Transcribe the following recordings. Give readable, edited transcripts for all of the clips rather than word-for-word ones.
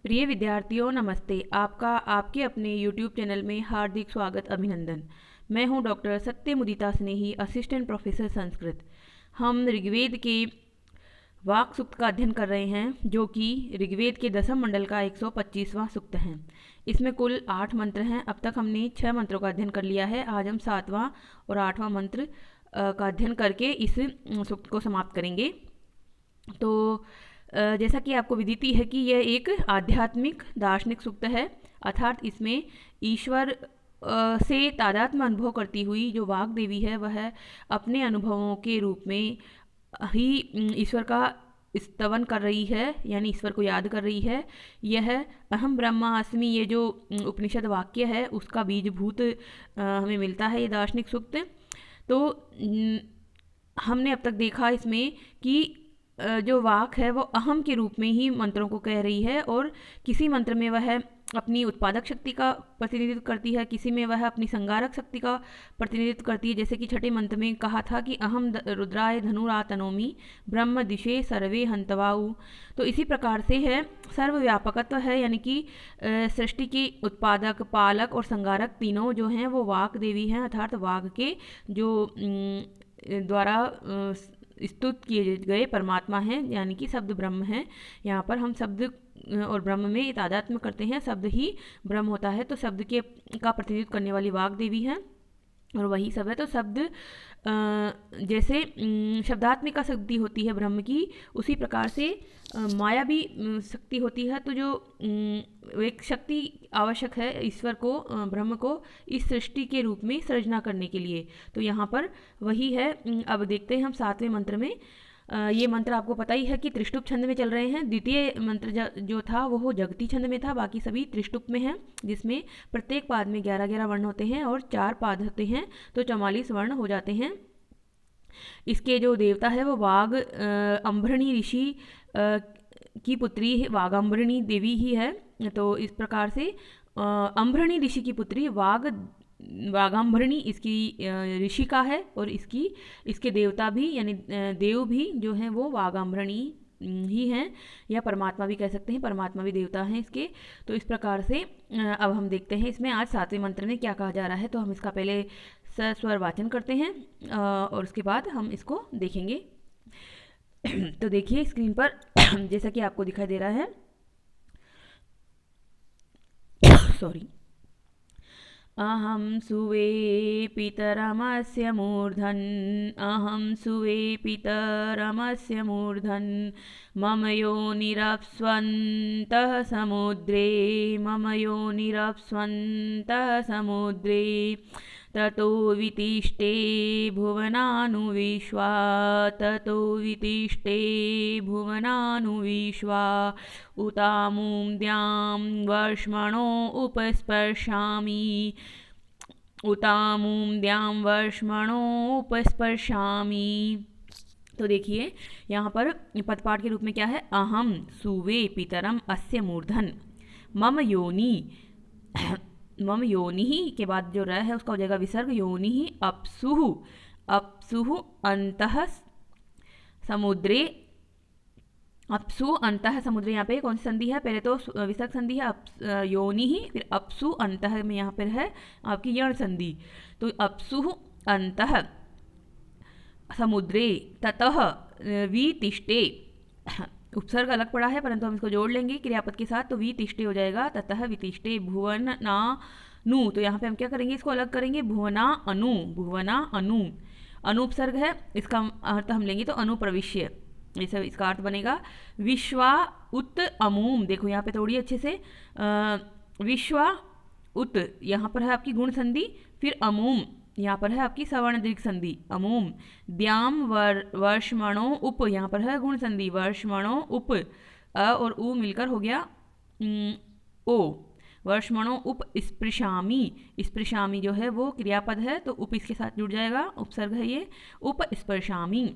प्रिय विद्यार्थियों नमस्ते। आपका आपके अपने YouTube चैनल में हार्दिक स्वागत अभिनंदन। मैं हूं डॉक्टर सत्यमुदिता स्नेही, असिस्टेंट प्रोफेसर संस्कृत। हम ऋग्वेद के वाक सूक्त का अध्ययन कर रहे हैं, जो कि ऋग्वेद के दशम मंडल का 125वां सूक्त है। इसमें कुल 8 मंत्र हैं। अब तक हमने 6 मंत्रों का अध्ययन कर लिया है। आज हम 7वां और 8वां मंत्र का अध्ययन करके इस सूक्त को समाप्त करेंगे। तो जैसा कि आपको विदित है कि यह एक आध्यात्मिक दार्शनिक सूक्त है, अर्थात इसमें ईश्वर से तादात्म्य अनुभव करती हुई जो वाग देवी है वह अपने अनुभवों के रूप में ही ईश्वर का स्तवन कर रही है, यानी ईश्वर को याद कर रही है। यह अहम ब्रह्मास्मि ये जो उपनिषद वाक्य है उसका बीजभूत हमें मिलता है ये दार्शनिक सूक्त। तो हमने अब तक देखा इसमें कि जो वाक है वो अहम के रूप में ही मंत्रों को कह रही है, और किसी मंत्र में वह अपनी उत्पादक शक्ति का प्रतिनिधित्व करती है, किसी में वह अपनी संगारक शक्ति का प्रतिनिधित्व करती है। जैसे कि छठे मंत्र में कहा था कि अहम रुद्राय धनुरातनोमि ब्रह्म दिशे सर्वे हंतवाऊ। तो इसी प्रकार से है सर्वव्यापकत्व है, यानी कि सृष्टि के उत्पादक, पालक और संगारक तीनों जो हैं वो वाक देवी हैं, अर्थात वाग के जो द्वारा स्तुत किए गए परमात्मा हैं, यानी कि शब्द ब्रह्म हैं। यहाँ पर हम शब्द और ब्रह्म में तादात्म्य करते हैं, शब्द ही ब्रह्म होता है, तो शब्द के का प्रतिनिधित्व करने वाली वाग देवी है और वही सब है। तो शब्द जैसे शब्दात्मिका शक्ति होती है ब्रह्म की, उसी प्रकार से माया भी शक्ति होती है। तो जो एक शक्ति आवश्यक है ईश्वर को, ब्रह्म को इस सृष्टि के रूप में सृजना करने के लिए, तो यहाँ पर वही है। अब देखते हैं हम 7वें मंत्र में। ये मंत्र आपको पता ही है कि त्रिष्टुप छंद में चल रहे हैं। द्वितीय मंत्र जो था वो जगती छंद में था, बाकी सभी त्रिष्टुप में हैं, जिसमें प्रत्येक पाद में 11-11 वर्ण होते हैं और 4 पाद होते हैं, तो 44 वर्ण हो जाते हैं। इसके जो देवता है वो वाग अंभरणी ऋषि की पुत्री वागंभरणी देवी ही है। तो इस प्रकार से अंभरणी ऋषि की पुत्री वागंभरणी इसकी ऋषि का है, और इसके देवता भी यानी देव भी जो हैं वो वागंभरणी ही हैं, या परमात्मा भी कह सकते हैं, परमात्मा भी देवता हैं इसके। तो इस प्रकार से अब हम देखते हैं इसमें आज 7वें मंत्र में क्या कहा जा रहा है। तो हम इसका पहले सस्वर वाचन करते हैं और उसके बाद हम इसको देखेंगे। तो देखिए स्क्रीन पर जैसा कि आपको दिखाई दे रहा है, सॉरी, अहं सुवे पितरमस्य मूर्धन्, अहं सुवे पितरमस्य मूर्धन्, मम योनिरप्स्वन्तः समुद्रे, मम योनिरप्स्वन्तः समुद्रे, ततो वितिष्ठे भुवनानुविश्वा, ततो वितिष्ठे भुवनानुविश्वा, उतामुं द्यां वर्ष्मणो उपस्पर्शामि, उतामुं द्यां वर्ष्मणो उपस्पर्शामि। तो देखिए यहाँ पर पदपाठ के रूप में क्या है, अहम सुवे पितरम अस्य मूर्धन, मम योनि, मम योनि ही के बाद जो रह है उसका हो जाएगा विसर्ग, योनि ही अप्सुः, अप्सुः अंतः समुद्रे, अप्सु अंतः समुद्रे, यहाँ पे कौन सी संधि है, पहले तो विसर्ग संधि है योनि ही, फिर अप्सु अंतः में यहाँ पर है आपकी यण संधि। तो अप्सु अंतः समुद्रे ततः वितिष्ठे, उपसर्ग अलग पड़ा है परंतु हम इसको जोड़ लेंगे क्रियापद के साथ, तो वितिष्ठे हो जाएगा, ततः वितिष्ठे भुवन ना नु। तो यहाँ पे हम क्या करेंगे, इसको अलग करेंगे, भुवना अनु, भुवना अनु, अनुपसर्ग है, इसका अर्थ हम लेंगे तो अनुप्रविश्य, जैसे इसका अर्थ बनेगा। विश्वा उत अमूम, देखो यहाँ पे थोड़ी अच्छे से, विश्वा उत यहाँ पर है आपकी गुण संधि, फिर अमूम यहाँ पर है आपकी सवर्ण दीर्घ संधि, अमूम, द्याम वर्ष्मणो उप, यहाँ पर है गुण संधि, वर्ष्मणो उप, अ और उ मिलकर हो गया ओ, वर्ष्मणो उप स्पृशामि, स्पृशामि जो है वो क्रियापद है, तो उप इसके साथ जुड़ जाएगा, उपसर्ग है ये, उप स्पर्शामि।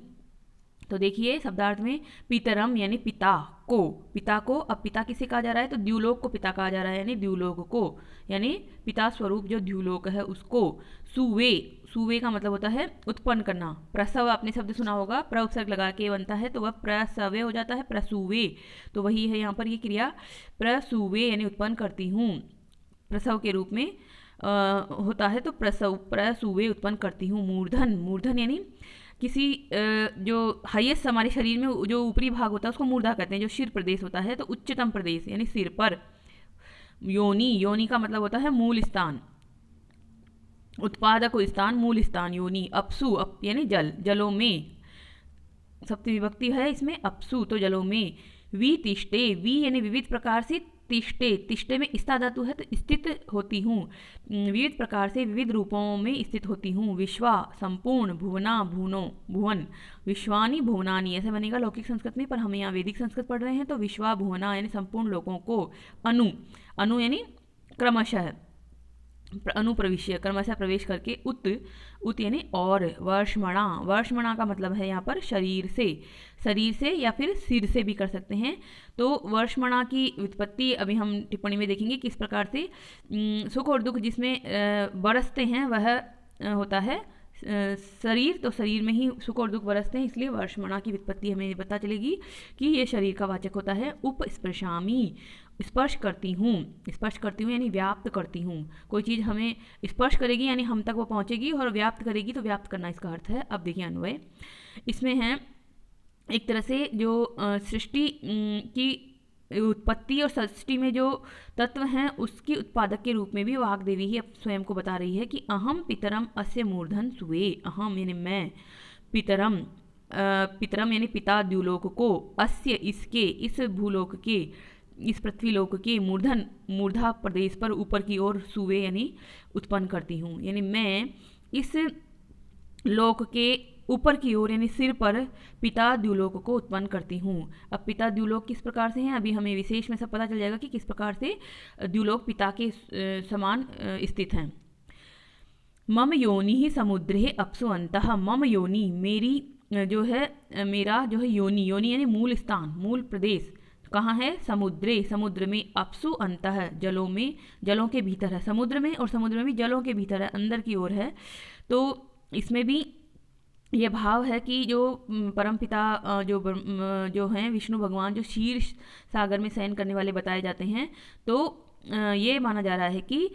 तो देखिए शब्दार्थ में पितरम यानी पिता को, अब पिता किसे कहा जा रहा है, तो द्युलोक को पिता कहा जा रहा है, यानी द्युलोक को, यानी पिता स्वरूप जो द्युलोक है उसको। सुवे का मतलब होता है उत्पन्न करना। प्रसव आपने शब्द सुना होगा, प्र उपसर्ग लगा के बनता है तो वह प्रसवे हो जाता है, प्रसूवे, तो वही है यहाँ पर ये क्रिया, प्रसूवे यानी उत्पन्न करती हूँ, प्रसव के रूप में होता है, तो प्रसूवे उत्पन्न करती हूँ। मूर्धन यानी किसी जो हाईएस्ट हमारे शरीर में जो ऊपरी भाग होता है उसको मूर्धा कहते हैं, जो शिर प्रदेश होता है, तो उच्चतम प्रदेश यानी सिर पर। योनि का मतलब होता है मूल स्थान, उत्पादक स्थान, मूल स्थान योनि। अपसु यानी जलों में, सप्तमी विभक्ति है इसमें, अपसु तो जलों में। वितिष्ठे, यानी विविध प्रकार से, तिष्ठे में स्था धातु है तो स्थित होती हूँ, विविध प्रकार से विविध रूपों में स्थित होती हूँ। विश्वा संपूर्ण, भुवना भुवन, विश्वानी भुवनानी ऐसे बनेगा लौकिक संस्कृत में, पर हम यहाँ वैदिक संस्कृत पढ़ रहे हैं तो विश्वा भुवना यानी संपूर्ण लोगों को। अनु यानी क्रमशः, अनुप्रविश्य क्रमशः प्रवेश करके। उत यानी और। वर्षमणा का मतलब है यहाँ पर शरीर से या फिर सिर से भी कर सकते हैं। तो वर्षमणा की व्युत्पत्ति अभी हम टिप्पणी में देखेंगे किस प्रकार से। सुख और दुख जिसमें बरसते हैं वह होता है शरीर, तो शरीर में ही सुख और दुख बरसते हैं, इसलिए वर्षमणा की व्युत्पत्ति हमें पता चलेगी कि ये शरीर का वाचक होता है। उपस्पृशामि, स्पर्श करती हूँ यानी व्याप्त करती हूँ। कोई चीज़ हमें स्पर्श करेगी यानी हम तक वो पहुँचेगी, और व्याप्त करेगी तो व्याप्त करना इसका अर्थ है। अब देखिए अन्वय इसमें है, एक तरह से जो सृष्टि की उत्पत्ति और सृष्टि में जो तत्व हैं उसकी उत्पादक के रूप में भी वाग्देवी ही स्वयं को बता रही है कि अहम पितरम अस्य मूर्धन सुवे। अहम यानी मैं, पितरम यानी पिता द्युलोक को, अस्य इसके, इस भूलोक के, इस पृथ्वीलोक के, मूर्धा प्रदेश पर ऊपर की ओर, सुवे यानी उत्पन्न करती हूँ, यानी मैं इस लोक के ऊपर की ओर यानी सिर पर पिता द्युलोक को उत्पन्न करती हूँ। अब पिता द्युलोक किस प्रकार से हैं, अभी हमें विशेष में सब पता चल जाएगा कि किस प्रकार से द्युलोक पिता के समान स्थित हैं। मम योनि ही समुद्रे अपसु अंतः, मम योनि मेरी जो है, मेरा जो है योनि यानी मूल स्थान, मूल प्रदेश कहाँ है, समुद्र में, अपसु अंतः जलों में, जलों के भीतर है, समुद्र में और समुद्र में भी जलों के भीतर है, अंदर की ओर है। तो इसमें भी ये भाव है कि जो परमपिता जो हैं विष्णु भगवान, जो शीर्ष सागर में शयन करने वाले बताए जाते हैं, तो ये माना जा रहा है कि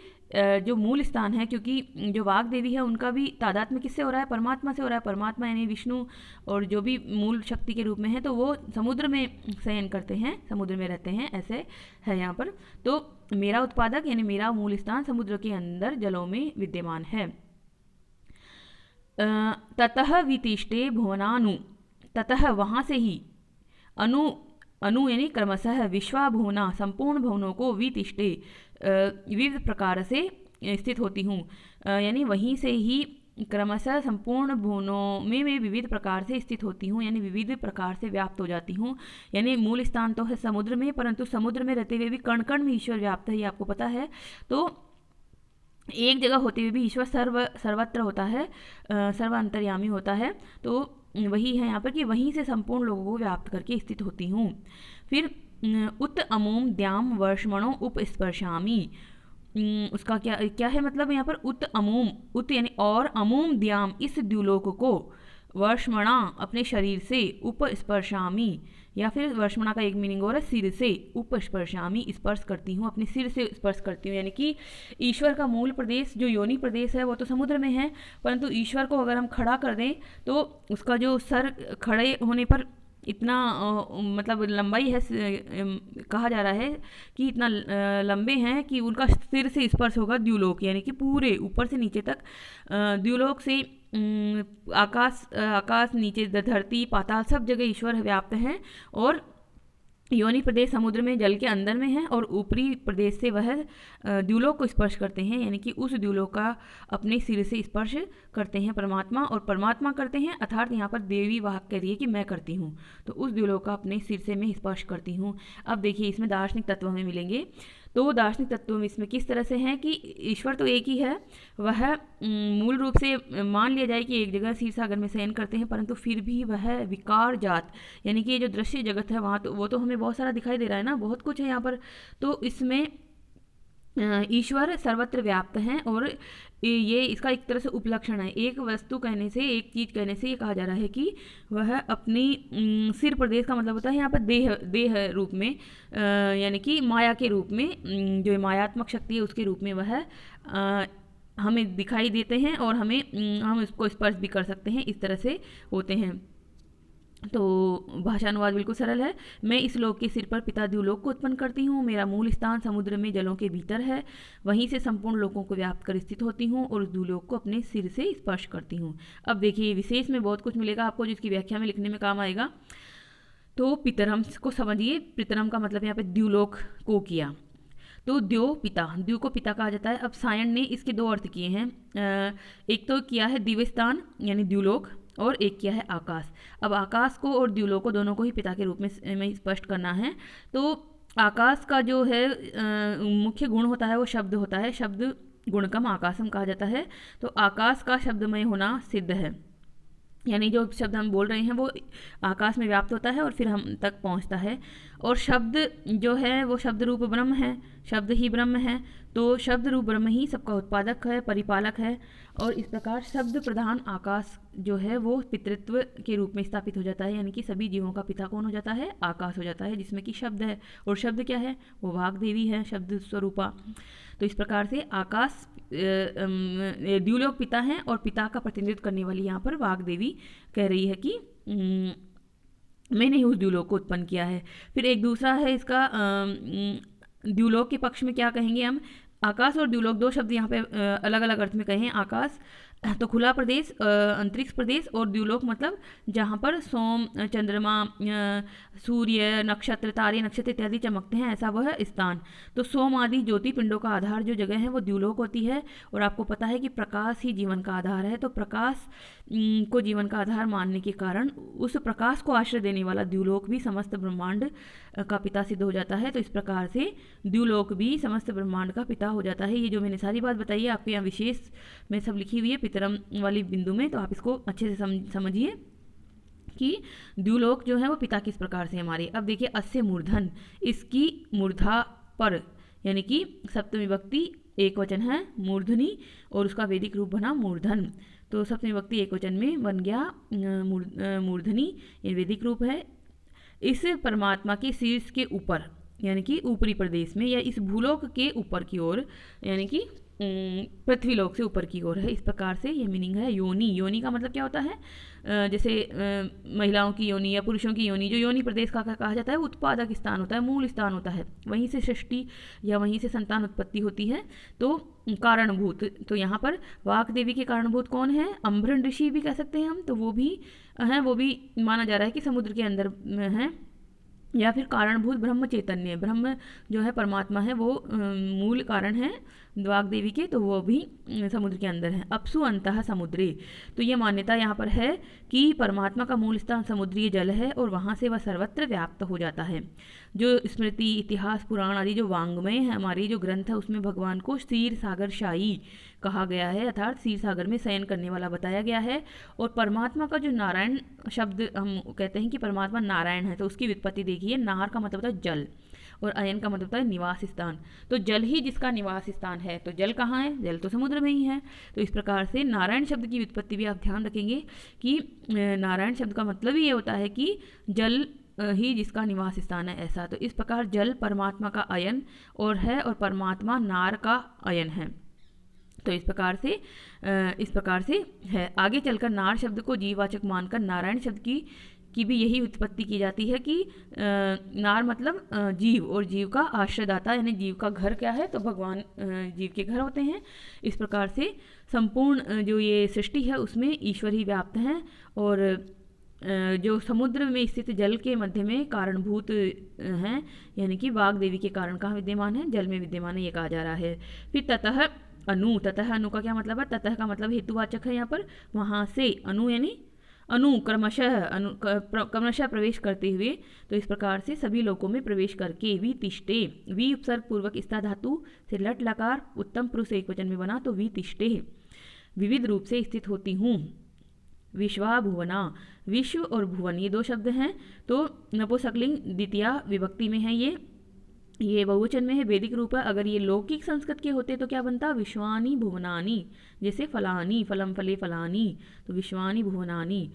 जो मूल स्थान है, क्योंकि जो वाग देवी है उनका भी तादात्म्य किससे हो रहा है, परमात्मा से हो रहा है। परमात्मा यानी विष्णु और जो भी मूल शक्ति के रूप में है, तो वो समुद्र में शयन करते हैं, समुद्र में रहते हैं, ऐसे है यहाँ पर। तो मेरा उत्पादक यानी मेरा मूल स्थान समुद्र के अंदर जलों में विद्यमान है। ततः वितिष्ठे भुवनानु, ततः वहाँ से ही, अनु यानी क्रमशः, विश्वा भुवना संपूर्ण भुवनों को, वितिष्ठे विविध प्रकार से स्थित होती हूँ, यानी वहीं से ही क्रमशः संपूर्ण भुवनों में मैं विविध प्रकार से स्थित होती हूँ, यानी विविध प्रकार से व्याप्त हो जाती हूँ। यानी मूल स्थान तो है समुद्र में, परंतु समुद्र में रहते हुए भी कण कण में ईश्वर व्याप्त है, ये आपको पता है। तो एक जगह होते हुए भी ईश्वर सर्वत्र होता है, सर्व अंतर्यामी होता है। तो वही है यहाँ पर कि वहीं से संपूर्ण लोगों को व्याप्त करके स्थित होती हूँ। फिर उत अमूम द्याम वर्षमणों उपस्पर्शामी, उसका क्या है मतलब यहाँ पर, उत अमूम, उत यानी और, अमूम द्याम इस द्युलोक को, वर्षमणा अपने शरीर से, उपस्पर्शामी या फिर वर्षमणा का एक मीनिंग और है सिर से, उपस्पर्शामी स्पर्श करती हूँ, अपने सिर से स्पर्श करती हूँ। यानी कि ईश्वर का मूल प्रदेश जो योनि प्रदेश है वो तो समुद्र में है, परंतु ईश्वर को अगर हम खड़ा कर दें तो उसका जो सर खड़े होने पर इतना मतलब लंबाई है, कहा जा रहा है कि इतना लंबे हैं कि उनका सिर से स्पर्श होगा द्युलोक, यानी कि पूरे ऊपर से नीचे तक, द्युलोक से आकाश नीचे धरती पाताल सब जगह ईश्वर व्याप्त हैं। और योनि प्रदेश समुद्र में जल के अंदर में है, और ऊपरी प्रदेश से वह द्युलोक को स्पर्श करते हैं, यानी कि उस द्युलोक का अपने सिर से स्पर्श करते हैं परमात्मा, और परमात्मा करते हैं अर्थात यहाँ पर देवी वाहक कह रही है कि मैं करती हूँ, तो उस द्युलोक का अपने सिर से मैं स्पर्श करती हूँ। अब देखिए इसमें दार्शनिक तत्व हमें मिलेंगे। तो दार्शनिक तत्वों में इसमें किस तरह से हैं कि ईश्वर तो एक ही है, वह मूल रूप से मान लिया जाए कि एक जगह क्षीर सागर में शयन करते हैं, परंतु फिर भी वह विकार जात, यानी कि ये जो दृश्य जगत है वहाँ तो वो तो हमें बहुत सारा दिखाई दे रहा है ना, बहुत कुछ है यहाँ पर, तो इसमें ईश्वर सर्वत्र व्याप्त हैं और ये इसका एक तरह से उपलक्षण है। एक वस्तु कहने से, एक चीज़ कहने से ये कहा जा रहा है कि वह अपनी सिर प्रदेश का मतलब होता है यहाँ पर देह, देह रूप में, यानी कि माया के रूप में, जो मायात्मक शक्ति है उसके रूप में वह हमें दिखाई देते हैं और हम इसको स्पर्श भी कर सकते हैं, इस तरह से होते हैं। तो भाषानुवाद बिल्कुल सरल है। मैं इस लोक के सिर पर पिता द्युलोक को उत्पन्न करती हूँ। मेरा मूल स्थान समुद्र में जलों के भीतर है, वहीं से संपूर्ण लोकों को व्याप्त कर स्थित होती हूँ और उस द्युलोक को अपने सिर से स्पर्श करती हूँ। अब देखिए विशेष में बहुत कुछ मिलेगा आपको जिसकी व्याख्या में लिखने में काम आएगा। तो पितरम को समझिए, पितरम का मतलब यहाँ पे द्युलोक को किया, तो द्यो पिता, द्यू को पिता कहा जाता है। अब सायण ने इसके दो अर्थ किए हैं, एक तो किया है दिव्य स्थान यानी द्युलोक और एक किया है आकाश। अब आकाश को और द्युलोक को दोनों को ही पिता के रूप में स्पष्ट करना है। तो आकाश का जो है मुख्य गुण होता है वो शब्द होता है, शब्द गुणकम आकाशम कहा जाता है। तो आकाश का शब्दमय होना सिद्ध है, यानी जो शब्द हम बोल रहे हैं वो आकाश में व्याप्त होता है और फिर हम तक पहुंचता है। और शब्द जो है वो शब्द रूप ब्रह्म है, शब्द ही ब्रह्म है, तो शब्द रूप ब्रह्म ही सबका उत्पादक है, परिपालक है। और इस प्रकार शब्द प्रधान आकाश जो है वो पितृत्व के रूप में स्थापित हो जाता है, यानी कि सभी जीवों का पिता कौन हो जाता है? आकाश हो जाता है, जिसमें कि शब्द है। और शब्द क्या है? वो वाग देवी है, शब्द स्वरूपा। तो इस प्रकार से आकाश द्युलोक पिता हैं और पिता का प्रतिनिधित्व करने वाली यहाँ पर वाग देवी कह रही है कि मैंने ही उस द्युलोक को उत्पन्न किया है। फिर एक दूसरा है इसका द्युलोक के पक्ष में क्या कहेंगे हम? आकाश और द्युलोक दो शब्द यहाँ पे अलग अलग अर्थ में कहे हैं। आकाश तो खुला प्रदेश, अंतरिक्ष प्रदेश, और द्युलोक मतलब जहाँ पर सोम, चंद्रमा, सूर्य, नक्षत्र, तारे, नक्षत्र इत्यादि चमकते हैं, ऐसा वह स्थान। तो सोम आदि ज्योति पिंडों का आधार जो जगह है वो द्युलोक होती है। और आपको पता है कि प्रकाश ही जीवन का आधार है, तो प्रकाश को जीवन का आधार मानने के कारण उस प्रकाश को आश्रय देने वाला द्युलोक भी समस्त ब्रह्मांड का पिता सिद्ध हो जाता है। तो इस प्रकार से द्युलोक भी समस्त ब्रह्मांड का पिता हो जाता है। ये जो मैंने सारी बात बताई है आपके यहाँ विशेष में सब लिखी हुई है पितरम वाली बिंदु में, तो आप इसको अच्छे से समझिए कि द्युलोक जो है वो पिता किस प्रकार से हमारे। अब देखिए अस्य मूर्धन, इसकी मूर्धा पर, यानी कि सप्तमी विभक्ति एक वचन है मूर्धनी और उसका वैदिक रूप बना मूर्धन। तो सप्तमी विभक्ति एक वचन में बन गया मूर्धनी, ये वैदिक रूप है। इस परमात्मा के शीर्ष के ऊपर, यानी कि ऊपरी प्रदेश में, या इस भूलोक के ऊपर की ओर, यानी कि पृथ्वीलोक से ऊपर की ओर है। इस प्रकार से ये मीनिंग है। योनि, योनि का मतलब क्या होता है? जैसे महिलाओं की योनि या पुरुषों की योनि, जो योनि प्रदेश का कहा जाता है, उत्पादक स्थान होता है, मूल स्थान होता है, वहीं से सृष्टि या वहीं से संतान उत्पत्ति होती है। तो कारणभूत, तो यहाँ पर वाक देवी के कारणभूत कौन है? अम्भृण ऋषि भी कह सकते हैं हम, तो वो भी हैं, वो भी माना जा रहा है कि समुद्र के अंदर हैं। या फिर कारणभूत ब्रह्म चैतन्य, ब्रह्म जो है परमात्मा है, वो मूल कारण है वाग देवी के, तो वो भी समुद्र के अंदर है। अपसु अंतः समुद्री, तो ये मान्यता यहाँ पर है कि परमात्मा का मूल स्थान समुद्रीय जल है और वहाँ से वह सर्वत्र व्याप्त हो जाता है। जो स्मृति, इतिहास, पुराण आदि जो वांग्मय है, हमारी जो ग्रंथ है, उसमें भगवान को क्षीर सागर शाही कहा गया है, अर्थात क्षीर सागर में शयन करने वाला बताया गया है। और परमात्मा का जो नारायण शब्द, हम कहते हैं कि परमात्मा नारायण है, तो उसकी व्युत्पत्ति देखिए, नार का मतलब होता है जल और अयन का मतलब होता है निवास स्थान। तो जल ही जिसका निवास स्थान है, तो जल कहाँ है? जल तो समुद्र में ही है। तो इस प्रकार से नारायण शब्द की व्युत्पत्ति भी आप ध्यान रखेंगे कि नारायण शब्द का मतलब ही ये होता है कि जल ही जिसका निवास स्थान है, ऐसा। तो इस प्रकार जल परमात्मा का अयन और है, और परमात्मा नार का अयन है। तो इस प्रकार से है। आगे चलकर नार शब्द को जीववाचक मानकर नारायण शब्द की भी यही उत्पत्ति की जाती है कि नार मतलब जीव, और जीव का आश्रयदाता, यानी जीव का घर क्या है? तो भगवान जीव के घर होते हैं। इस प्रकार से संपूर्ण जो ये सृष्टि है उसमें ईश्वर ही व्याप्त हैं, और जो समुद्र में स्थित जल के मध्य में कारणभूत हैं, यानी कि वाग देवी के कारण कहाँ विद्यमान है? जल में विद्यमान है, ये कहा जा रहा है। फिर ततः अनु, ततः अनु का क्या मतलब है? ततः का मतलब हेतुवाचक है यहाँ पर, वहाँ से, अनु यानी क्रमशः प्रवेश करते हुए, तो इस प्रकार से सभी लोकों में प्रवेश करके। वी तिष्ठे, वी उपसर्ग पूर्वक स्था धातु से लट लकार उत्तम पुरुष एक वचन में बना, तो वी तिष्ठे विविध रूप से स्थित होती हूँ। विश्वा भुवना, विश्व और भुवन ये दो शब्द हैं, तो नपुंसकलिंग द्वितीया विभक्ति में है, ये बहुवचन में है, वैदिक रूप है। अगर ये लौकिक संस्कृत के होते तो क्या बनता? विश्वानि भुवनानि, जैसे फलानी, फलम फले फलानी, तो विश्वानि भुवनानि।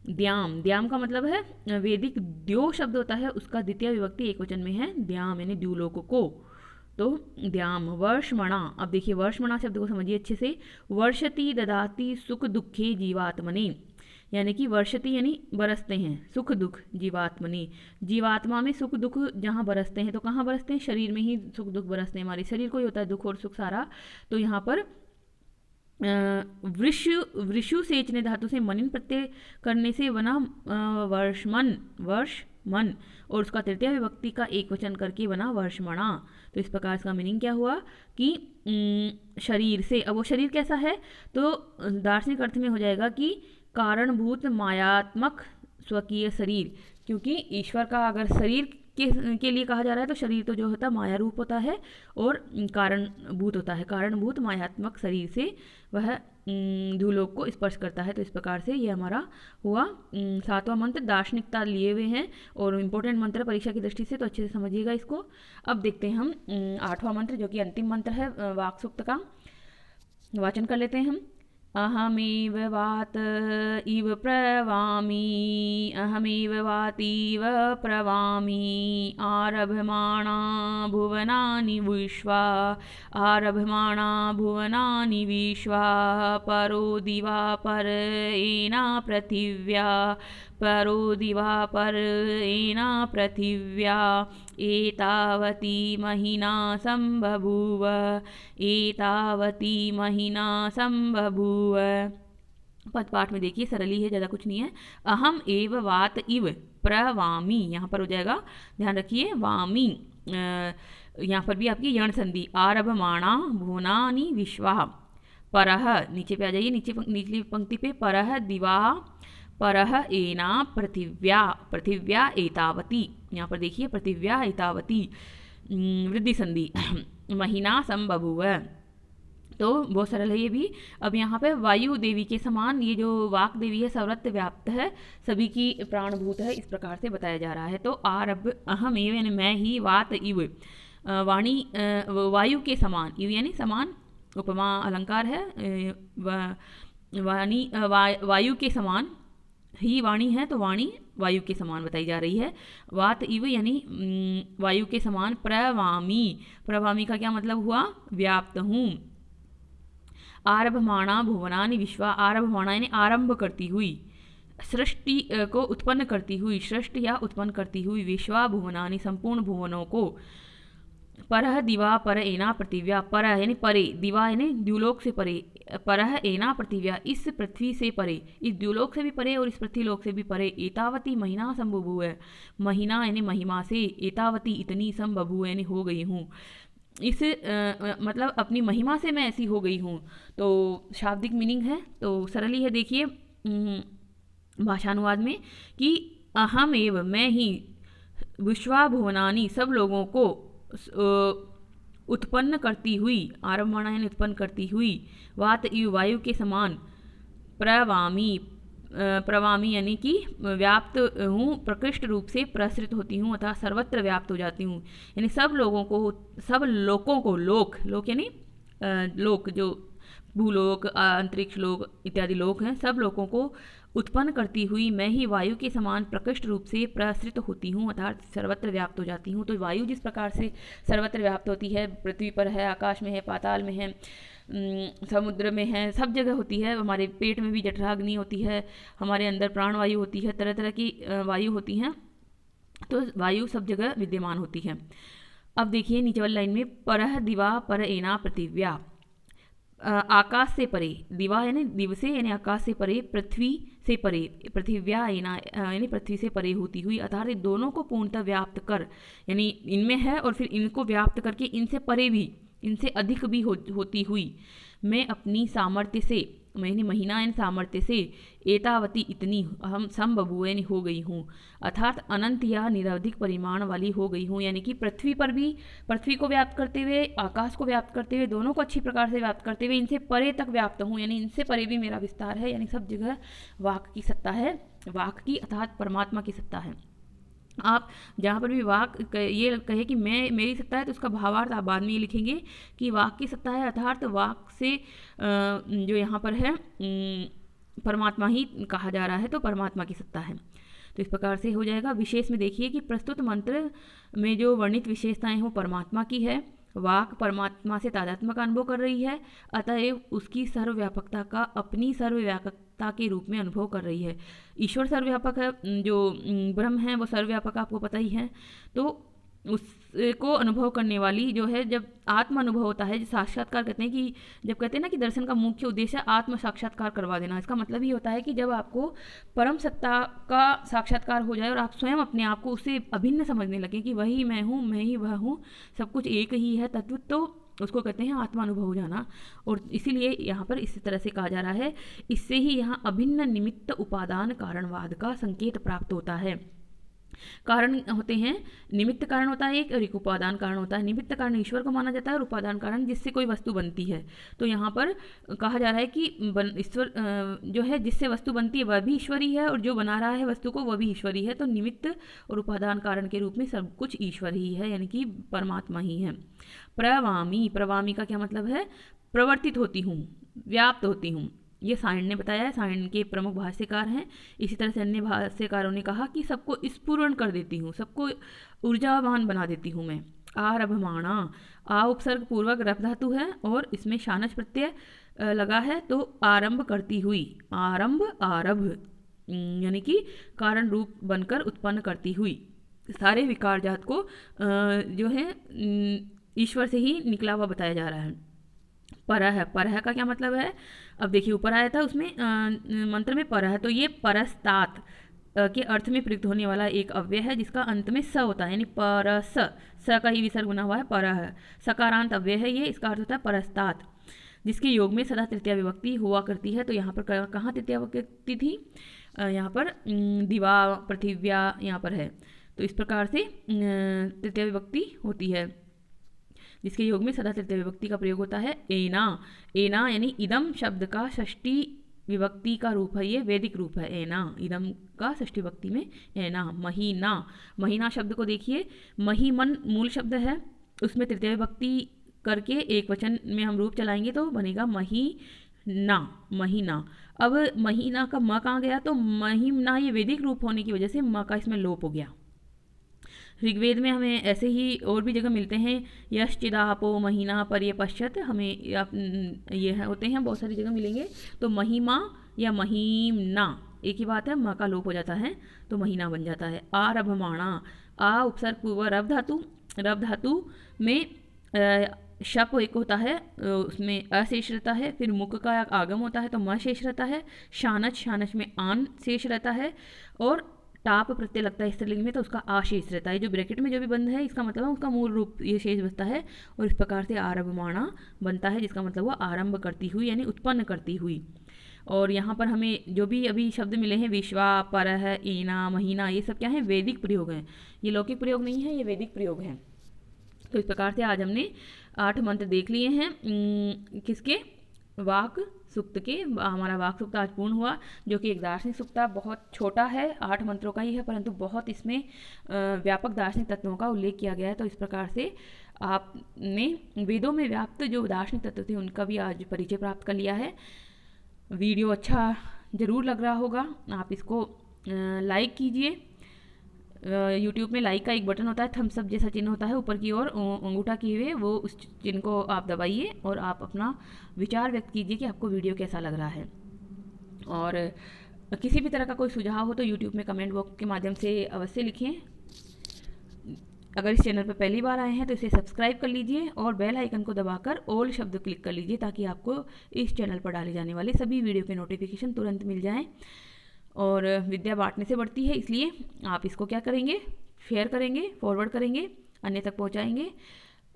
द्याम, द्याम का मतलब है वैदिक द्यो शब्द होता है, उसका द्वितीय विभक्ति एक वचन में है द्याम, यानी द्युलोक को, तो द्याम। वर्षमणा, अब देखिए वर्षमणा शब्द को समझिए अच्छे से। वर्षति ददाति सुख दुखे जीवात्मने, यानी कि वर्षति यानी बरसते हैं, सुख दुख जीवात्मने, जीवात्मा में सुख दुख जहाँ बरसते हैं, तो कहाँ बरसते हैं? शरीर में ही सुख दुख बरसते हैं, हमारे शरीर को ही होता है दुख और सुख सारा। तो यहाँ पर वृषु सेचने धातु से मनिन प्रत्यय करने से बना वर्षमन, वर्षमन, और उसका तृतीय विभक्ति का एक वचन करके बना वर्षमणा। तो इस प्रकार इसका मीनिंग क्या हुआ कि शरीर से। अब वो शरीर कैसा है? तो दार्शनिक अर्थ में हो जाएगा कि कारणभूत मायात्मक स्वकीय शरीर, क्योंकि ईश्वर का अगर शरीर के लिए कहा जा रहा है तो शरीर तो जो होता है माया रूप होता है और कारणभूत होता है, कारणभूत मायात्मक शरीर से वह धूलोक को स्पर्श करता है। तो इस प्रकार से ये हमारा हुआ 7वां मंत्र। दार्शनिकता लिए हुए हैं और इम्पोर्टेंट मंत्र परीक्षा की दृष्टि से, तो अच्छे से समझिएगा इसको। अब देखते हैं हम 8वां मंत्र, जो कि अंतिम मंत्र है वाक् सूक्त का। वाचन कर लेते हैं हम। अहमेव वात इव प्रवामी, अहमेव वातीव प्रवामी, आरभमाणा भुवनानि विश्वा, आरभमाणा भुवनानि विश्वा, परो दिवा परेणा पृथिव्या, परो दिवा परेणा पृथिव्या, एतावती महिना संबभूव, एतावती महिना संबभूव। पदपाठ में देखिए सरली है, ज़्यादा कुछ नहीं है। अहम एव वात इव प्रवामी, यहाँ पर हो जाएगा, ध्यान रखिए वामी, यहाँ पर भी आपकी यण संधि। आरभमाणा भुवनानि विश्वा, परह, नीचे पे आ जाइए, निचली पंक्ति पे, परह दिवा परह एना पृथिव्या, पृथिव्या एतावती, यहाँ पर देखिए पृथिव्या एतावती वृद्धि संधि। महीना संबभूव, तो बहुत सरल है ये भी। अब यहाँ पे वायु देवी के समान ये जो वाक देवी है सर्वत्र व्याप्त है, सभी की प्राणभूत है, इस प्रकार से बताया जा रहा है। तो आरभ अहम एव यानी मैं ही, वात इव वाणी वायु के समान, इव यानी समान, उपमा अलंकार है, वाणी वायु के समान ही वाणी है, तो वाणी वायु के समान बताई जा रही है। वात इव यानी वायु के समान। प्रवामी, प्रवामी का क्या मतलब हुआ? व्याप्त हूँ। आरभमाणा भुवनानि विश्वा, आरभमाणा यानी आरंभ करती हुई, सृष्टि को उत्पन्न करती हुई, सृष्टि या उत्पन्न करती हुई, विश्वा भुवनानि संपूर्ण भुवनों को। परह दिवा पर एना पृथिव्या, परह यानी परे, दिवा यानी द्युलोक से परे, परह एना पृथिव्या इस पृथ्वी से परे, इस द्युलोक से भी परे और इस पृथ्वीलोक से भी परे। एतावती महीना संबभूव, महीना यानी महिमा से, एतावती इतनी, संबभूव यानी हो गई हूँ, इस मतलब अपनी महिमा से मैं ऐसी हो गई हूँ। तो शाब्दिक मीनिंग है, तो सरली है, देखिए भाषानुवाद में कि अहम एव मैं ही, विश्वा भुवनानि सब लोगों को उत्पन्न करती हुई, आरम्भमाणा यानी उत्पन्न करती हुई, वात इव वायु के समान, प्रवामी, प्रवामी यानी कि व्याप्त हूँ, प्रकृष्ट रूप से प्रसृत होती हूँ अथवा सर्वत्र व्याप्त हो जाती हूँ, यानी सब लोगों को, सब लोकों को, लोक, लोक यानी लोक जो भूलोक, अंतरिक्ष लोक इत्यादि लोक हैं, सब लोगों को उत्पन्न करती हुई मैं ही वायु के समान प्रकृष्ट रूप से प्रसृत होती हूँ अर्थात सर्वत्र व्याप्त हो जाती हूँ। तो वायु जिस प्रकार से सर्वत्र व्याप्त होती है, पृथ्वी पर है, आकाश में है, पाताल में है, समुद्र में है, सब जगह होती है। हमारे पेट में भी जठराग्नि होती है, हमारे अंदर प्राणवायु होती है, तरह तरह की वायु होती हैं, तो वायु सब जगह विद्यमान होती है। अब देखिए नीचे वाली लाइन में, परह दिवा पर एना पृथिव्या, आकाश से परे, दिवा यानी दिव से यानी आकाश से परे, पृथ्वी से परे, पृथिव्या एना यानी पृथ्वी से परे होती हुई, अर्थात दोनों को पूर्णतः व्याप्त कर, यानी इनमें है और फिर इनको व्याप्त करके इनसे परे भी, इनसे अधिक भी होती हुई, मैं अपनी सामर्थ्य से यानी महीनायन सामर्थ्य से एतावती इतनी हम संबभूव हो गई हूँ, अर्थात अनंत या निरवधिक परिमाण वाली हो गई हूँ। यानी कि पृथ्वी पर भी, पृथ्वी को व्याप्त करते हुए, आकाश को व्याप्त करते हुए, दोनों को अच्छी प्रकार से व्याप्त करते हुए इनसे परे तक व्याप्त हूँ, यानी इनसे परे भी मेरा विस्तार है। यानी सब जगह वाक की सत्ता है, वाक की अर्थात परमात्मा की सत्ता है। आप जहाँ पर भी वाक ये कहे कि मैं, मेरी सत्ता है, तो उसका भावार्थ आप बाद में ये लिखेंगे कि वाक की सत्ता है, अर्थात वाक से जो यहाँ पर है परमात्मा ही कहा जा रहा है, तो परमात्मा की सत्ता है। तो इस प्रकार से हो जाएगा। विशेष में देखिए कि प्रस्तुत मंत्र में जो वर्णित विशेषताएं हैं वो परमात्मा की है। वाक परमात्मा से तादात्म्य का अनुभव कर रही है, अतएव उसकी सर्वव्यापकता का अपनी सर्वव्यापकता के रूप में अनुभव कर रही है। ईश्वर सर्वव्यापक है, जो ब्रह्म है वो सर्वव्यापक आपको पता ही है। तो उसको अनुभव करने वाली जो है, जब आत्म अनुभव होता है, जो साक्षात्कार कहते हैं कि जब कहते हैं ना कि दर्शन का मुख्य उद्देश्य आत्म साक्षात्कार करवा देना, इसका मतलब ये होता है कि जब आपको परम सत्ता का साक्षात्कार हो जाए और आप स्वयं अपने आप को उससे अभिन्न समझने लगे कि वही मैं हूँ, मैं ही वह हूँ, सब कुछ एक ही है तत्व, तो उसको कहते हैं आत्मानुभव हो जाना। और इसीलिए यहाँ पर इस तरह से कहा जा रहा है, इससे ही यहाँ अभिन्न निमित्त उपादान कारणवाद का संकेत प्राप्त होता है। कारण होते हैं, निमित्त कारण होता है एक, और एक उपादान कारण होता है। निमित्त कारण ईश्वर को माना जाता है और उपादान कारण जिससे कोई वस्तु बनती है। तो यहाँ पर कहा जा रहा है कि ईश्वर जो है, जिससे वस्तु बनती है वह भी ईश्वरी है, और जो बना रहा है वस्तु को वह भी ईश्वरी है। तो निमित्त और उपादान कारण के रूप में सब कुछ ईश्वर ही है, यानी कि परमात्मा ही है। प्रवामी, प्रवामी का क्या मतलब है? प्रवर्तित होती हूँ, व्याप्त होती हूँ। ये सायण ने बताया है, सायण के प्रमुख भाष्यकार हैं। इसी तरह से अन्य भाष्यकारों ने कहा कि सबको स्फुरण कर देती हूँ, सबको ऊर्जावान बना देती हूँ मैं। आरभमाणा, आ उपसर्ग पूर्वक रफ धातु है और इसमें शानच प्रत्यय लगा है, तो आरंभ करती हुई, आरंभ, आरभ, यानी कि कारण रूप बनकर उत्पन्न करती हुई। सारे विकार जात को जो है ईश्वर से ही निकला हुआ बताया जा रहा है। परह, परह का क्या मतलब है? अब देखिए ऊपर आया था उसमें मंत्र में परह, तो ये परस्तात के अर्थ में प्रयुक्त होने वाला एक अव्यय है जिसका अंत में स होता है, यानी परस, स का ही विसर्ग बना हुआ है, परह सकारांत अव्यय है ये, इसका अर्थ होता है परस्तात, जिसके योग में सदा तृतीया विभक्ति हुआ करती है। तो यहाँ पर कहाँ तृतीया विभक्ति थी? यहाँ पर दिवा, पृथिव्या यहाँ पर है। तो इस प्रकार से तृतीया विभक्ति होती है, जिसके योग में सदा तृतीय विभक्ति का प्रयोग होता है। एना, एना यानी इदम शब्द का षष्ठी विभक्ति का रूप है, ये वैदिक रूप है। एना, इदम का षष्ठी विभक्ति में एना। महीना, महीना शब्द को देखिए, महीमन मूल शब्द है, उसमें तृतीय विभक्ति करके एक वचन में हम रूप चलाएंगे तो बनेगा महीना, महीना। अब महीना का म कहाँ गया? तो महिमना ये वैदिक रूप होने की वजह से म का इसमें लोप हो गया। ऋग्वेद में हमें ऐसे ही और भी जगह मिलते हैं, यश्चिदापो महीना पर्य पश्चात, हमें ये होते हैं, बहुत सारी जगह मिलेंगे। तो महिमा या महीमना एक ही बात है, म का लोप हो जाता है तो महीना बन जाता है। आरभमाणा, आ उपसर्ग पूर्व रव धातु, रव धातु में शप एक होता है, उसमें अशेष रहता है, फिर मुख का आगम होता है तो म शेष रहता है। शानच, शानच में आन शेष रहता है, और टाप प्रत्यय लगता है स्त्रीलिंग में तो उसका आशेष रहता है। जो ब्रैकेट में जो भी बंद है इसका मतलब है उसका मूल रूप ये शेष बचता है, और इस प्रकार से आरभमाणा बनता है, जिसका मतलब हुआ आरंभ करती हुई, यानी उत्पन्न करती हुई। और यहाँ पर हमें जो भी अभी शब्द मिले हैं, विश्वा, परह, एना, महीना, ये सब क्या है? वैदिक प्रयोग हैं, ये लौकिक प्रयोग नहीं है, ये वैदिक प्रयोग हैं। तो इस प्रकार से आज हमने 8 मंत्र देख लिए हैं, किसके? वाक सूक्त के। हमारा वाक सूक्त आज पूर्ण हुआ, जो कि एक दार्शनिक सूक्त बहुत छोटा है, 8 मंत्रों का ही है, परंतु बहुत इसमें व्यापक दार्शनिक तत्वों का उल्लेख किया गया है। तो इस प्रकार से आपने वेदों में व्याप्त जो दार्शनिक तत्व थे उनका भी आज परिचय प्राप्त कर लिया है। वीडियो अच्छा ज़रूर लग रहा होगा, आप इसको लाइक कीजिए। यूट्यूब में लाइक का एक बटन होता है, थम्स अप जैसा चिन्ह होता है ऊपर की ओर अंगूठा किए हुए, वो उस चिन्ह को आप दबाइए और आप अपना विचार व्यक्त कीजिए कि आपको वीडियो कैसा लग रहा है। और किसी भी तरह का कोई सुझाव हो तो यूट्यूब में कमेंट बॉक्स के माध्यम से अवश्य लिखें। अगर इस चैनल पर पहली बार आए हैं तो इसे सब्सक्राइब कर लीजिए और बेल आइकन को दबाकर ऑल शब्द क्लिक कर लीजिए, ताकि आपको इस चैनल पर डाले जाने वाले सभी वीडियो के नोटिफिकेशन तुरंत मिल जाएँ। और विद्या बांटने से बढ़ती है, इसलिए आप इसको क्या करेंगे? शेयर करेंगे, फॉरवर्ड करेंगे, अन्य तक पहुंचाएंगे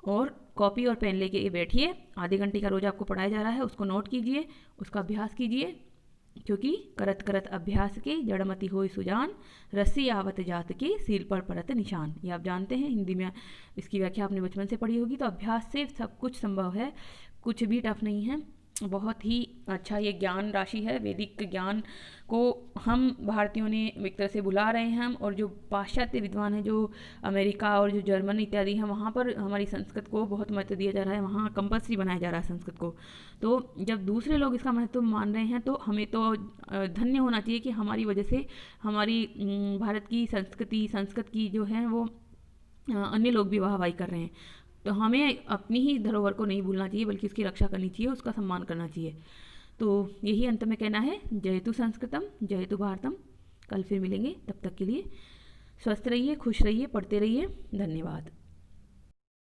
और कॉपी और पेन लेके बैठिए, आधे घंटे का रोज़ आपको पढ़ाया जा रहा है, उसको नोट कीजिए, उसका अभ्यास कीजिए, क्योंकि करत करत अभ्यास के जड़मति होय सुजान, रस्सी आवत जात के सिर पर परत निशान। ये आप जानते हैं, हिंदी में इसकी व्याख्या आपने बचपन से पढ़ी होगी। तो अभ्यास से सब कुछ संभव है, कुछ भी टफ नहीं है। बहुत ही अच्छा ये ज्ञान राशि है। वैदिक ज्ञान को हम भारतीयों ने एक तरह से भुला रहे हैं हम, और जो पाश्चात्य विद्वान हैं, जो अमेरिका और जो जर्मन इत्यादि हैं, वहाँ पर हमारी संस्कृत को बहुत महत्व दिया जा रहा है, वहाँ कंपल्सरी बनाया जा रहा है संस्कृत को। तो जब दूसरे लोग इसका महत्व मान रहे हैं तो हमें तो धन्य होना चाहिए कि हमारी वजह से हमारी भारत की संस्कृत की जो है वो अन्य लोग भी वाहवाही कर रहे हैं। तो हमें अपनी ही धरोहर को नहीं भूलना चाहिए, बल्कि उसकी रक्षा करनी चाहिए, उसका सम्मान करना चाहिए। तो यही अंत में कहना है, जयतु संस्कृतम जयतु भारतम। कल फिर मिलेंगे, तब तक के लिए स्वस्थ रहिए, खुश रहिए, पढ़ते रहिए। धन्यवाद।